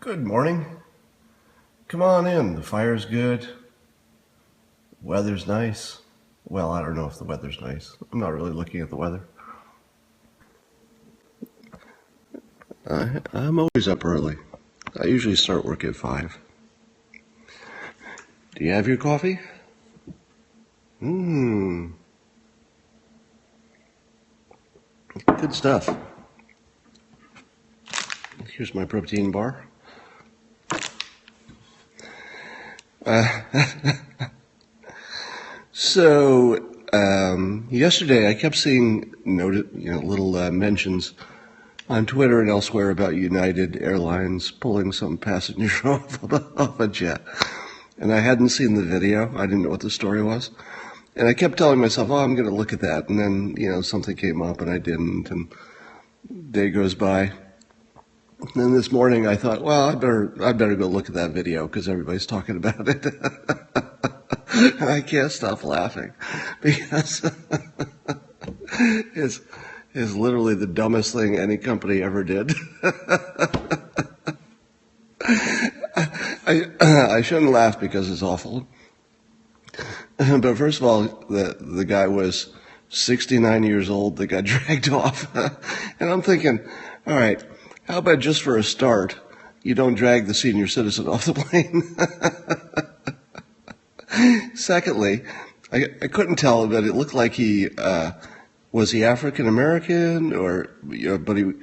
Good morning. Come on in. The fire's good. Weather's nice. Well, I don't know if the weather's nice. I'm not really looking at the weather. I'm always up early. I usually start work at 5. Do you have your coffee? Good stuff. Here's my protein bar. Yesterday I kept seeing little mentions on Twitter and elsewhere about United Airlines pulling some passenger off a jet. And I hadn't seen the video. I didn't know what the story was. And I kept telling myself, I'm going to look at that. And then, something came up and I didn't. And day goes by. And then this morning I thought, well, I better go look at that video because everybody's talking about it. And I can't stop laughing because it's literally the dumbest thing any company ever did. I shouldn't laugh because it's awful. But first of all, the guy was 69 years old that got dragged off. And I'm thinking, all right, how about just for a start, you don't drag the senior citizen off the plane? Secondly, I couldn't tell, but it looked like was he African American or, but he,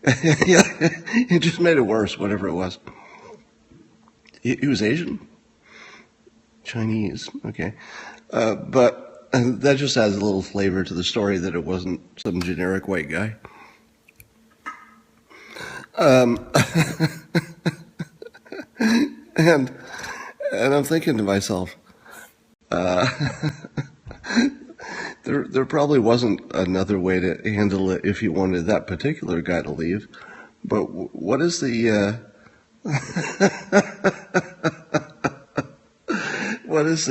it just made it worse, whatever it was. He was Asian? Chinese, okay. But that just adds a little flavor to the story that it wasn't some generic white guy. And I'm thinking to myself, there probably wasn't another way to handle it if you wanted that particular guy to leave. But what is the what is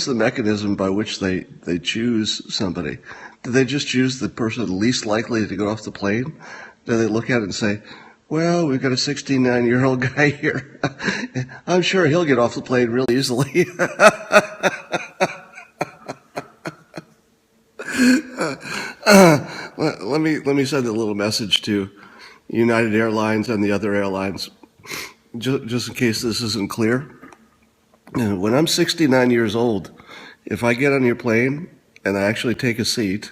the mechanism by which they choose somebody? Do they just choose the person least likely to get off the plane? Do they look at it and say, well, we've got a 69-year-old guy here. I'm sure he'll get off the plane real easily. Let me send a little message to United Airlines and the other airlines, just in case this isn't clear. When I'm 69 years old, if I get on your plane and I actually take a seat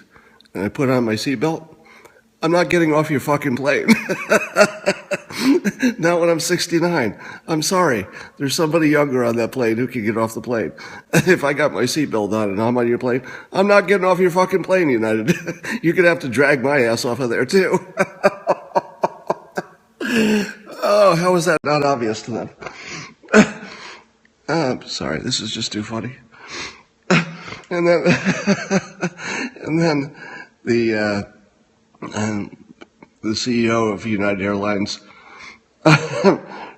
and I put on my seatbelt, I'm not getting off your fucking plane. Not when I'm 69. I'm sorry. There's somebody younger on that plane who can get off the plane. If I got my seatbelt on and I'm on your plane, I'm not getting off your fucking plane, United. You're going to have to drag my ass off of there, too. Oh, how is that not obvious to them? I'm sorry. This is just too funny. And then the CEO of United Airlines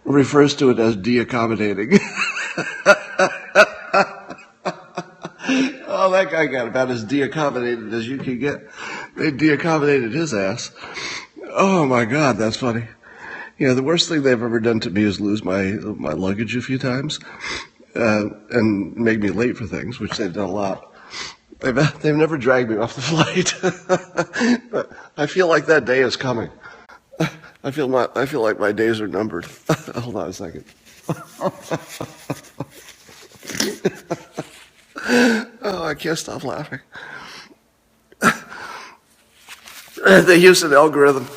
refers to it as de-accommodating. Oh, that guy got about as de-accommodated as you can get. They de-accommodated his ass. Oh my God, that's funny. The worst thing they've ever done to me is lose my luggage a few times and make me late for things, which they've done a lot. They've never dragged me off the flight. But I feel like that day is coming. I feel like my days are numbered. Hold on a second. Oh, I can't stop laughing. They used an algorithm.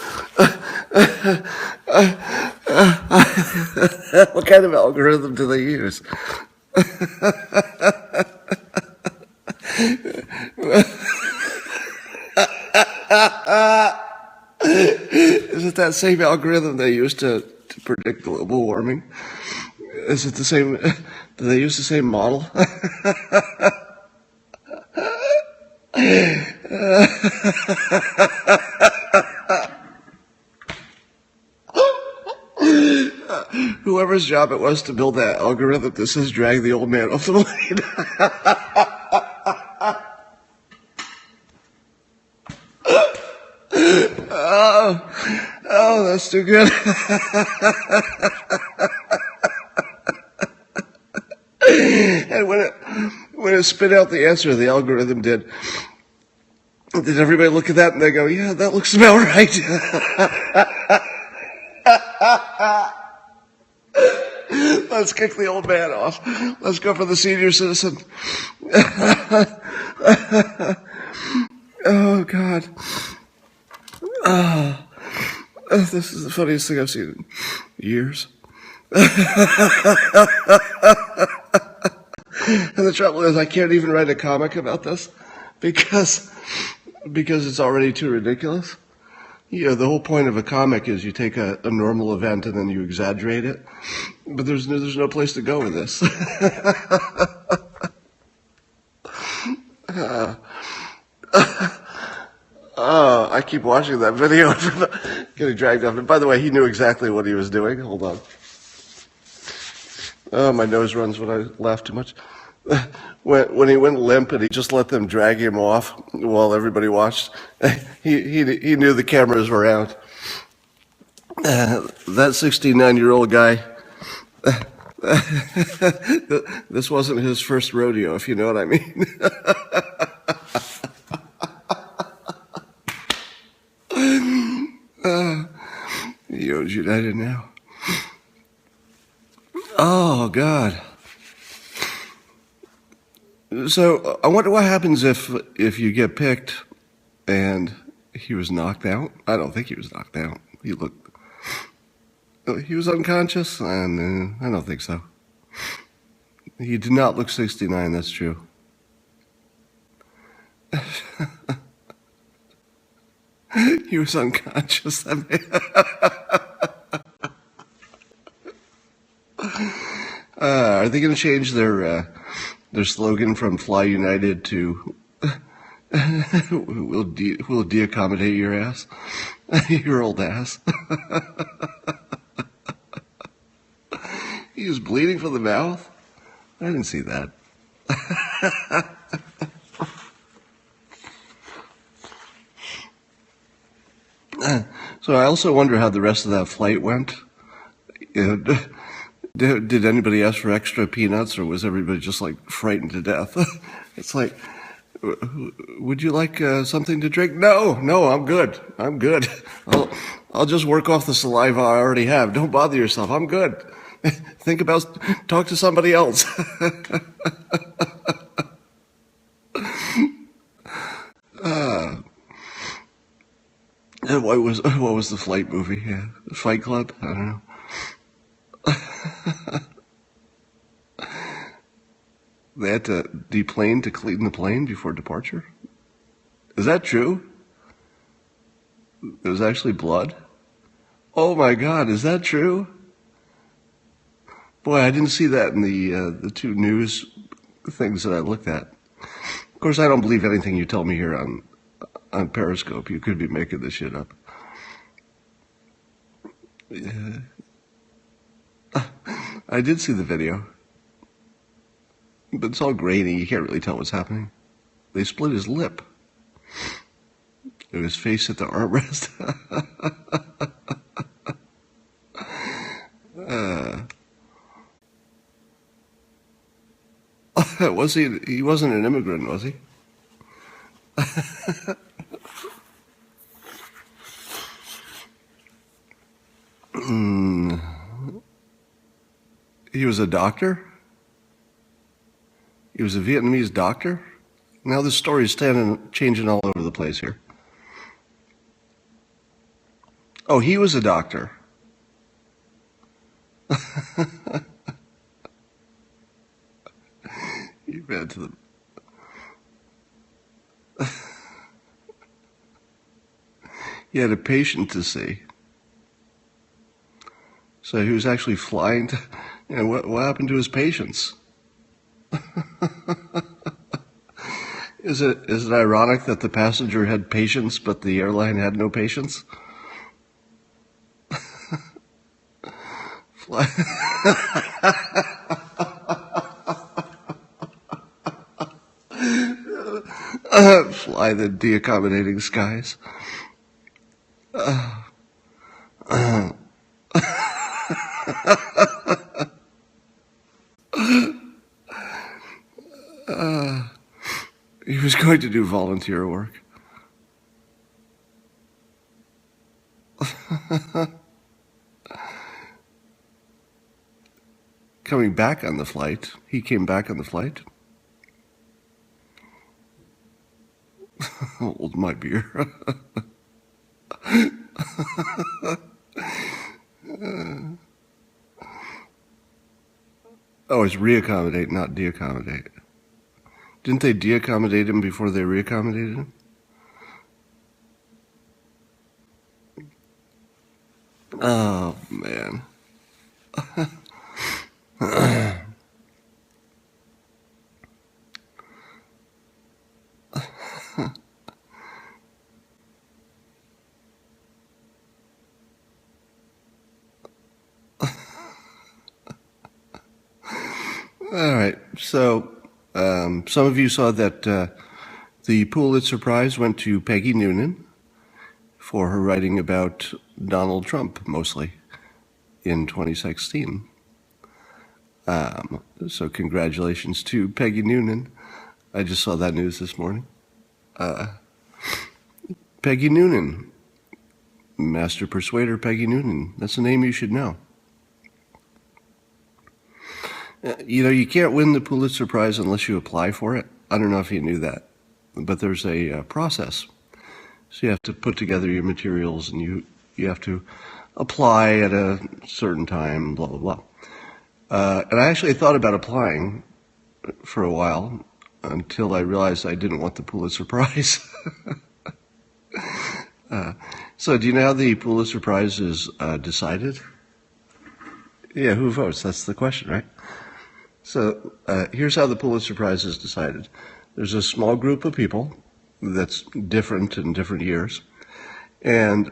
What kind of algorithm do they use? Is it that same algorithm they use to predict global warming? Is it the same? Do they use the same model? Whoever's job it was to build that algorithm that says drag the old man off the plane. Oh, that's too good. And when it spit out the answer, the algorithm did everybody look at that and they go, yeah, that looks about right? Let's kick the old man off. Let's go for the senior citizen. Oh, God. This is the funniest thing I've seen in years. And the trouble is, I can't even write a comic about this because it's already too ridiculous. You know, the whole point of a comic is you take a normal event and then you exaggerate it. But there's no place to go with this. I keep watching that video, getting dragged up. And by the way, he knew exactly what he was doing. Hold on. Oh, my nose runs when I laugh too much. When he went limp and he just let them drag him off while everybody watched, he knew the cameras were out. That 69-year-old guy, this wasn't his first rodeo, if you know what I mean. He owns United now. Oh, God. So I wonder what happens if you get picked and he was knocked out. I don't think he was knocked out. He was unconscious, and I don't think so. He did not look 69, that's true. He was unconscious. Are they going to change their slogan from Fly United to we'll de-accommodate your ass, your old ass? He was bleeding from the mouth? I didn't see that. So I also wonder how the rest of that flight went. You know, did anybody ask for extra peanuts, or was everybody just like frightened to death? It's like, would you like something to drink? No, I'm good. I'll just work off the saliva I already have. Don't bother yourself. I'm good. Talk to somebody else. What was the flight movie? Yeah, Fight Club? I don't know. They had to deplane to clean the plane before departure? Is that true? There was actually blood? Oh my God, is that true? Boy, I didn't see that in the two news things that I looked at. Of course, I don't believe anything you tell me here on Periscope. You could be making this shit up. Yeah. I did see the video. But it's all grainy. You can't really tell what's happening. They split his lip. His face at the armrest. Was he? He wasn't an immigrant, was he? He was a doctor? He was a Vietnamese doctor? Now this story is changing all over the place here. Oh, he was a doctor. You read to them. He had a patient to see. So he was actually flying to, what happened to his patients? Is it ironic that the passenger had patience, but the airline had no patience? Fly the de-accommodating skies. He was going to do volunteer work. Coming back on the flight. He came back on the flight. Hold my beer. Oh, it's reaccommodate, not deaccommodate. Didn't they deaccommodate him before they reaccommodated him? Oh, man. All right. So, some of you saw that the Pulitzer Prize went to Peggy Noonan for her writing about Donald Trump, mostly, in 2016. So congratulations to Peggy Noonan. I just saw that news this morning. Peggy Noonan, Master Persuader Peggy Noonan. That's a name you should know. You can't win the Pulitzer Prize unless you apply for it. I don't know if you knew that, but there's a process. So you have to put together your materials and you have to apply at a certain time, blah, blah, blah. And I actually thought about applying for a while until I realized I didn't want the Pulitzer Prize. So do you know how the Pulitzer Prize is decided? Yeah, who votes? That's the question, right? So here's how the Pulitzer Prize is decided. There's a small group of people that's different in different years, and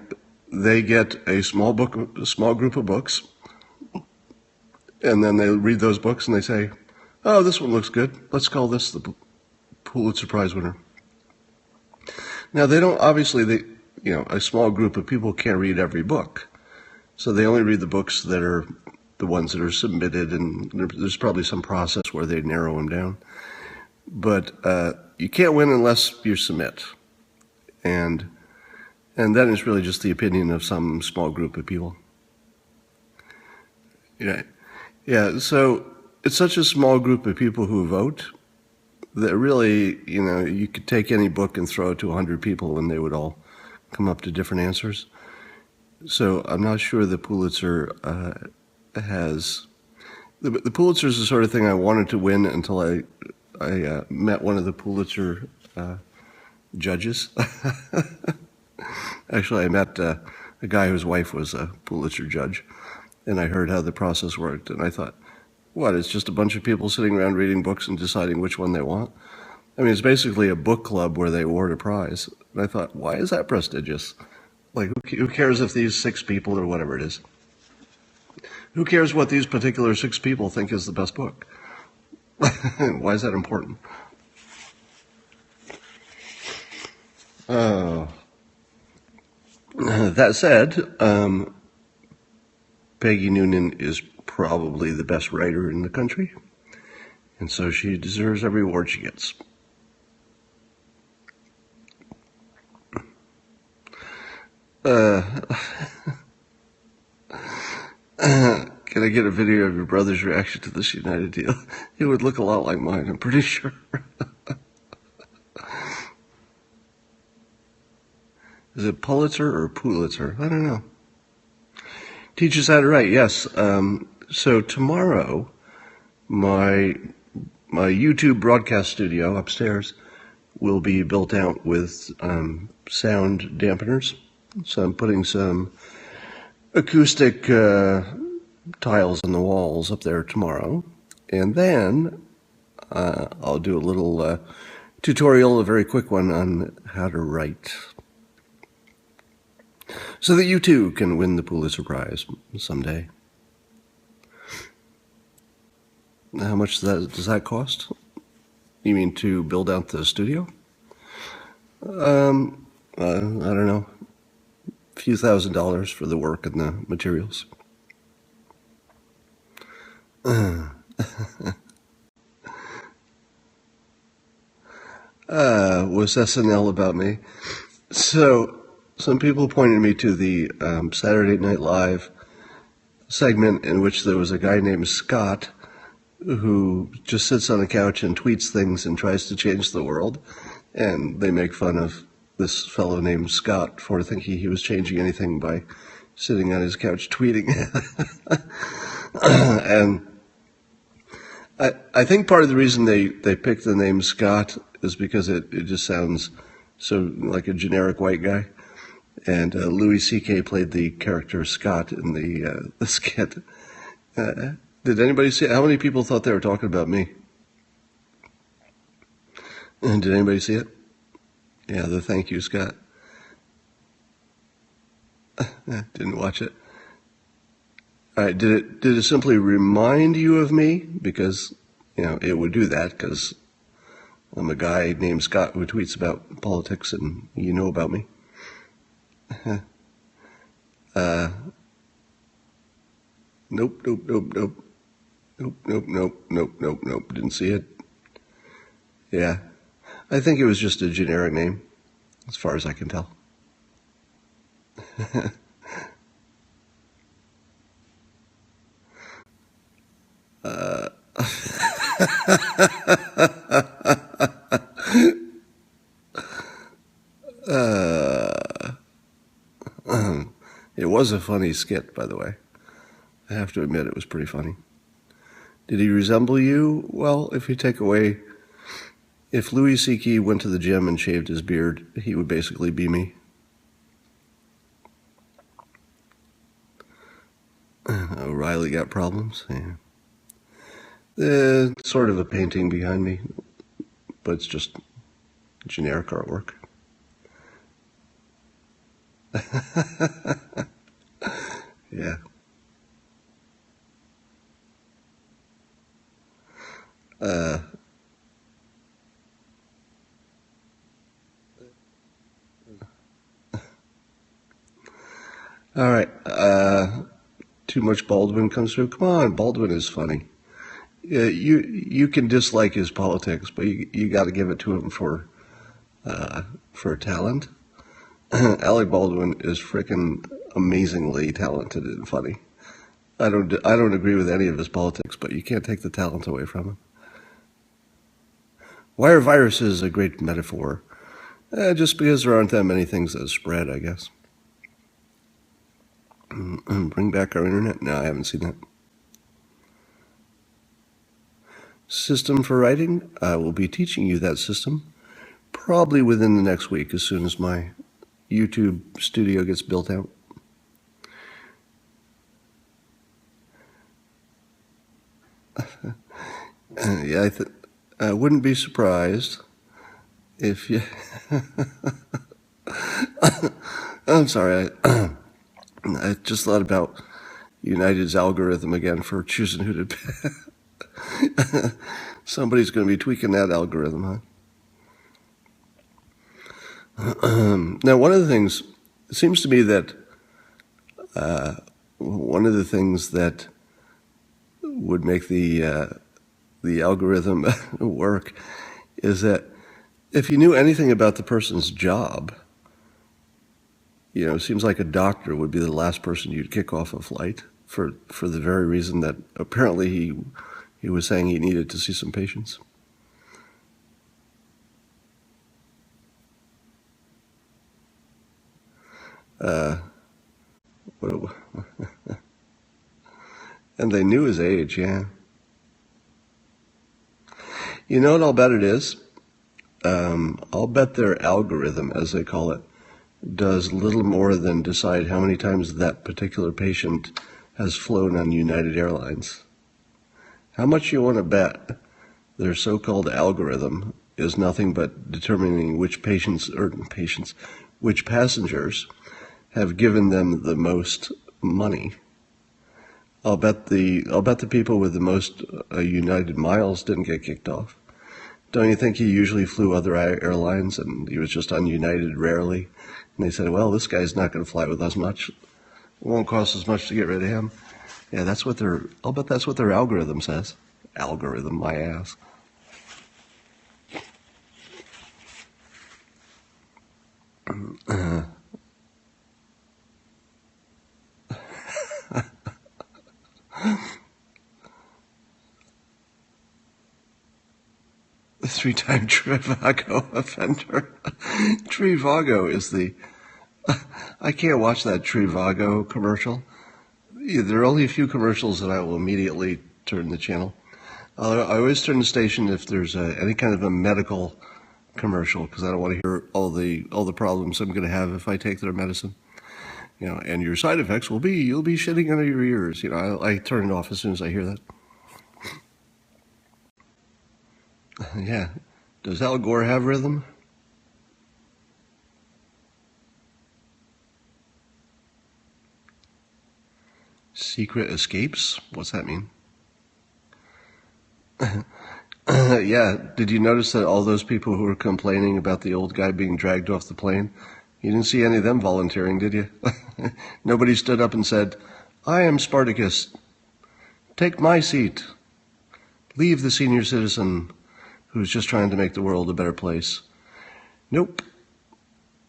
they get a small group of books, and then they read those books and they say, "Oh, this one looks good. Let's call this the Pulitzer Prize winner." Now they don't obviously a small group of people can't read every book, so they only read the books that are the ones that are submitted, and there's probably some process where they narrow them down. But you can't win unless you submit, and then it's really just the opinion of some small group of people. Yeah. So it's such a small group of people who vote that really, you could take any book and throw it to 100 people, and they would all come up to different answers. So I'm not sure the Pulitzer has. The Pulitzer is the sort of thing I wanted to win until I met one of the Pulitzer judges. Actually, I met a guy whose wife was a Pulitzer judge, and I heard how the process worked, and I thought, what, it's just a bunch of people sitting around reading books and deciding which one they want? I mean, it's basically a book club where they award a prize. And I thought, why is that prestigious? Like, who cares if these 6 people or whatever it is? Who cares what these particular 6 people think is the best book? Why is that important? That said, Peggy Noonan is probably the best writer in the country, and so she deserves every award she gets. Can I get a video of your brother's reaction to this United deal? It would look a lot like mine, I'm pretty sure. Is it Pulitzer or Pulitzer? I don't know. Teach us how to write, yes. So tomorrow, my YouTube broadcast studio upstairs will be built out with sound dampeners. So I'm putting some acoustic tiles on the walls up there tomorrow. And then I'll do a little tutorial, a very quick one on how to write, so that you too can win the Pulitzer Prize someday. How much does that cost? You mean to build out the studio? I don't know. few $1,000s for the work and the materials. Was SNL about me? So some people pointed me to the Saturday Night Live segment in which there was a guy named Scott who just sits on a couch and tweets things and tries to change the world. And they make fun of this fellow named Scott for thinking he was changing anything by sitting on his couch tweeting. And I think part of the reason they picked the name Scott is because it just sounds so like a generic white guy. And Louis C.K. played the character Scott in the skit. Did anybody see it? How many people thought they were talking about me? And did anybody see it? Yeah, the thank you, Scott. Didn't watch it. All right, did it simply remind you of me? Because, it would do that because I'm a guy named Scott who tweets about politics and you know about me. Nope. Didn't see it. Yeah. I think it was just a generic name, as far as I can tell. It was a funny skit, by the way. I have to admit it was pretty funny. Did he resemble you? Well, if Louis C.K. went to the gym and shaved his beard, he would basically be me. O'Reilly got problems? Yeah. Sort of a painting behind me, but it's just generic artwork. Yeah. All right. Too much Baldwin comes through. Come on, Baldwin is funny. You can dislike his politics, but you got to give it to him for talent. Alec Baldwin is freaking amazingly talented and funny. I don't agree with any of his politics, but you can't take the talent away from him. Why are viruses a great metaphor? Just because there aren't that many things that spread, I guess. Bring back our internet? No, I haven't seen that. System for writing? I will be teaching you that system probably within the next week as soon as my YouTube studio gets built out. Yeah, I wouldn't be surprised if you... I'm sorry, I just thought about United's algorithm again for choosing who to pay. Somebody's going to be tweaking that algorithm, huh? Now, one of the things, it seems to me that one of the things that would make the algorithm work is that if you knew anything about the person's job, it seems like a doctor would be the last person you'd kick off a flight for the very reason that apparently he was saying he needed to see some patients. And they knew his age, yeah. You know what I'll bet it is? I'll bet their algorithm, as they call it, does little more than decide how many times that particular patient has flown on United Airlines. How much you want to bet their so-called algorithm is nothing but determining which which passengers have given them the most money. I'll bet the people with the most United miles didn't get kicked off. Don't you think he usually flew other airlines and he was just on United rarely? And they said, well, this guy's not going to fly with us much. It won't cost as much to get rid of him. Yeah, I'll bet that's what their algorithm says. Algorithm, my ass. The 3-time Trivago offender. Trivago is I can't watch that Trivago commercial. There are only a few commercials that I will immediately turn the channel. I always turn the station if there's any kind of a medical commercial, because I don't want to hear all the problems I'm going to have if I take their medicine. And your side effects will be you'll be shitting out of your ears. I turn it off as soon as I hear that. Yeah. Does Al Gore have rhythm? Secret escapes? What's that mean? Yeah. Did you notice that all those people who were complaining about the old guy being dragged off the plane, you didn't see any of them volunteering, did you? Nobody stood up and said, I am Spartacus. Take my seat. Leave the senior citizen who's just trying to make the world a better place. Nope.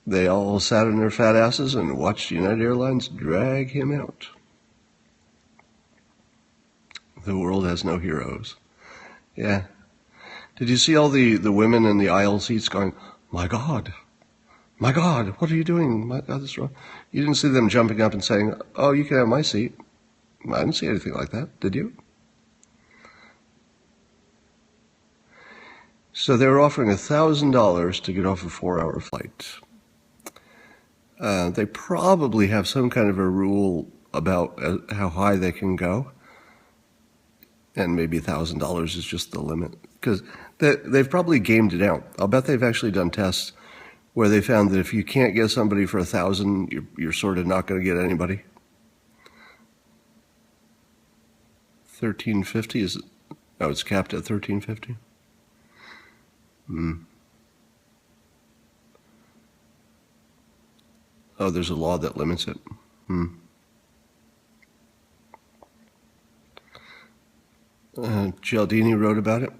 They all sat on their fat asses and watched United Airlines drag him out. The world has no heroes. Yeah. Did you see all the women in the aisle seats going, my God, what are you doing? My God, this is wrong. You didn't see them jumping up and saying, oh, you can have my seat. I didn't see anything like that, did you? So they were offering $1,000 to get off a 4-hour flight. They probably have some kind of a rule about how high they can go. And maybe $1,000 is just the limit. Because they've probably gamed it out. I'll bet they've actually done tests where they found that if you can't get somebody for $1,000, you're sort of not going to get anybody. $1,350 is... Oh, it's capped at $1,350? Oh, there's a law that limits it. Cialdini wrote about it.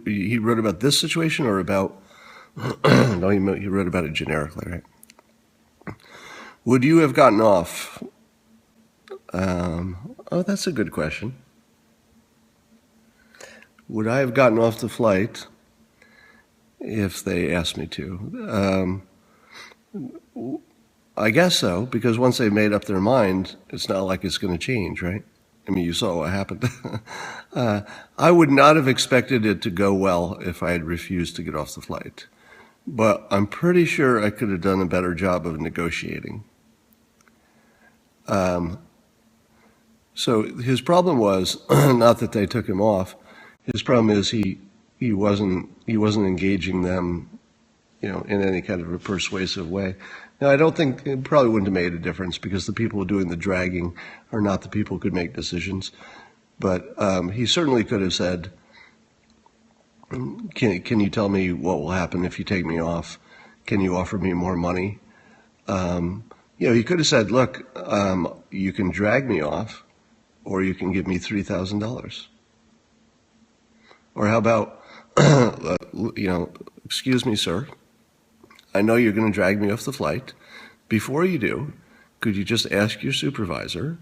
He wrote about this situation or about... No, he wrote about it generically, right? Would you have gotten off? Oh, that's a good question. Would I have gotten off the flight if they asked me to? I guess so, because once they've made up their mind, it's not like it's going to change, right? I mean, you saw what happened. I would not have expected it to go well if I had refused to get off the flight. But I'm pretty sure I could have done a better job of negotiating. So his problem was not that they took him off. His problem is he wasn't engaging them, in any kind of a persuasive way. Now, I don't think it probably wouldn't have made a difference because the people doing the dragging are not the people who could make decisions. But he certainly could have said, can you tell me what will happen if you take me off? Can you offer me more money? He could have said, look, you can drag me off or you can give me $3,000. Or how about, excuse me, sir. I know you're going to drag me off the flight. Before you do, could you just ask your supervisor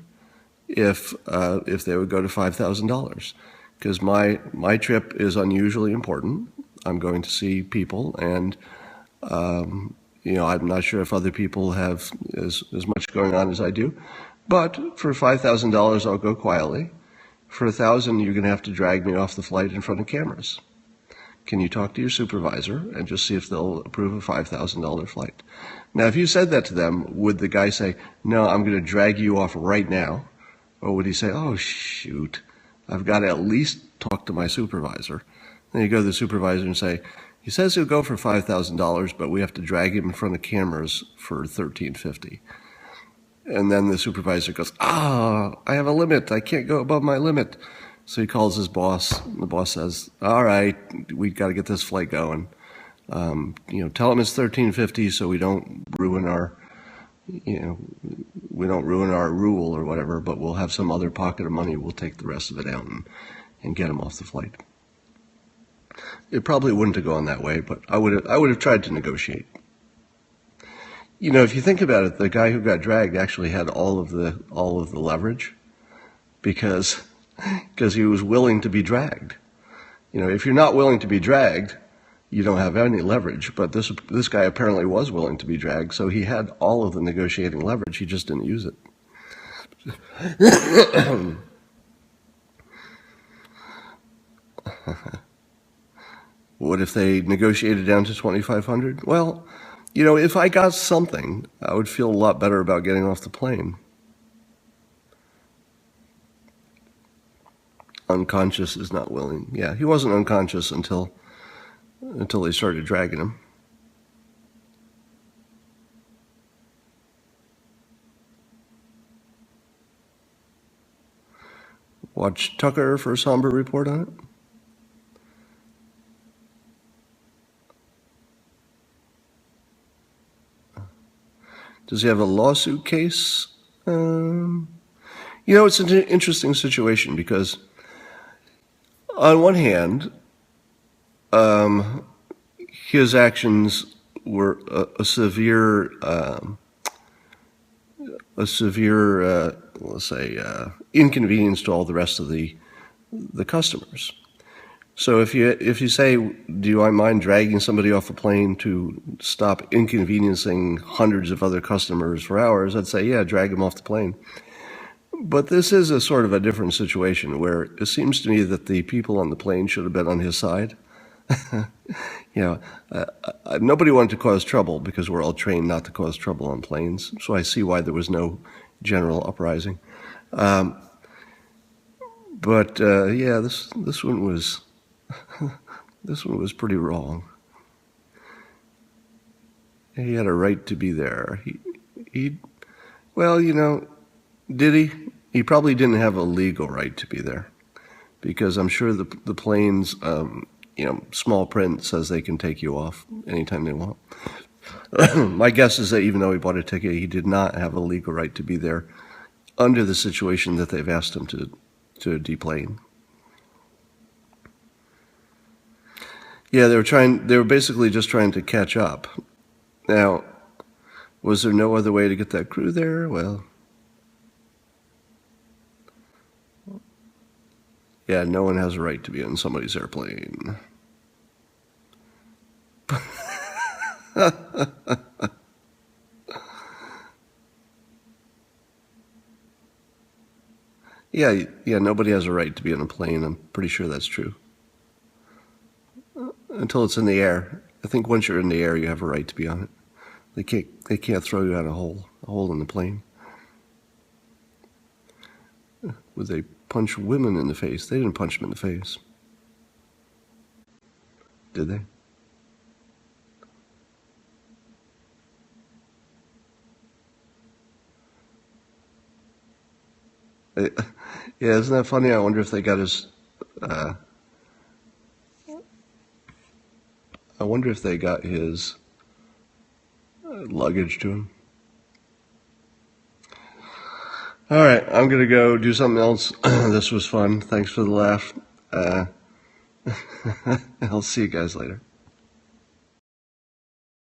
if they would go to $5,000? Because my trip is unusually important. I'm going to see people, and I'm not sure if other people have as much going on as I do. But for $5,000, I'll go quietly. For $1,000, you're going to have to drag me off the flight in front of cameras. Can you talk to your supervisor and just see if they'll approve a $5,000 flight? Now, if you said that to them, would the guy say, no, I'm going to drag you off right now? Or would he say, oh, shoot, I've got to at least talk to my supervisor? Then you go to the supervisor and say, he says he'll go for $5,000, but we have to drag him in front of cameras for $1,350. And then the supervisor goes, I have a limit. I can't go above my limit. So he calls his boss. And the boss says, "All right, we got to get this flight going. Tell him it's 1350, so we don't ruin our, we don't ruin our rule or whatever. But we'll have some other pocket of money. We'll take the rest of it out and get him off the flight." It probably wouldn't have gone that way, but I would have tried to negotiate. If you think about it, the guy who got dragged actually had all of the leverage because he was willing to be dragged. If you're not willing to be dragged, you don't have any leverage. But this guy apparently was willing to be dragged, so he had all of the negotiating leverage. He just didn't use it. What if they negotiated down to 2,500? Well, if I got something, I would feel a lot better about getting off the plane. Unconscious is not willing. Yeah, he wasn't unconscious until they started dragging him. Watch Tucker for a somber report on it. Does he have a lawsuit case? It's an interesting situation because on one hand, his actions were a severe, let's say, inconvenience to all the rest of the customers. So if you say, do I mind dragging somebody off a plane to stop inconveniencing hundreds of other customers for hours, I'd say, yeah, drag them off the plane. But this is a sort of a different situation where it seems to me that the people on the plane should have been on his side. Nobody wanted to cause trouble because we're all trained not to cause trouble on planes. So I see why there was no general uprising. This one was this one was pretty wrong. He had a right to be there. Did he? He probably didn't have a legal right to be there, because I'm sure the plane's small print says they can take you off anytime they want. My guess is that even though he bought a ticket, he did not have a legal right to be there under the situation that they've asked him to deplane. Yeah, they were basically just trying to catch up. Now, was there no other way to get that crew there? Well, yeah, no one has a right to be on somebody's airplane. Yeah, nobody has a right to be on a plane. I'm pretty sure that's true. Until it's in the air. I think once you're in the air, you have a right to be on it. They can't throw you out a hole in the plane. Would they punch women in the face? They didn't punch them in the face. Did they? Yeah, isn't that funny? I wonder if they got his. I wonder if they got his luggage to him. All right, I'm gonna go do something else. This was fun. Thanks for the laugh. I'll see you guys later.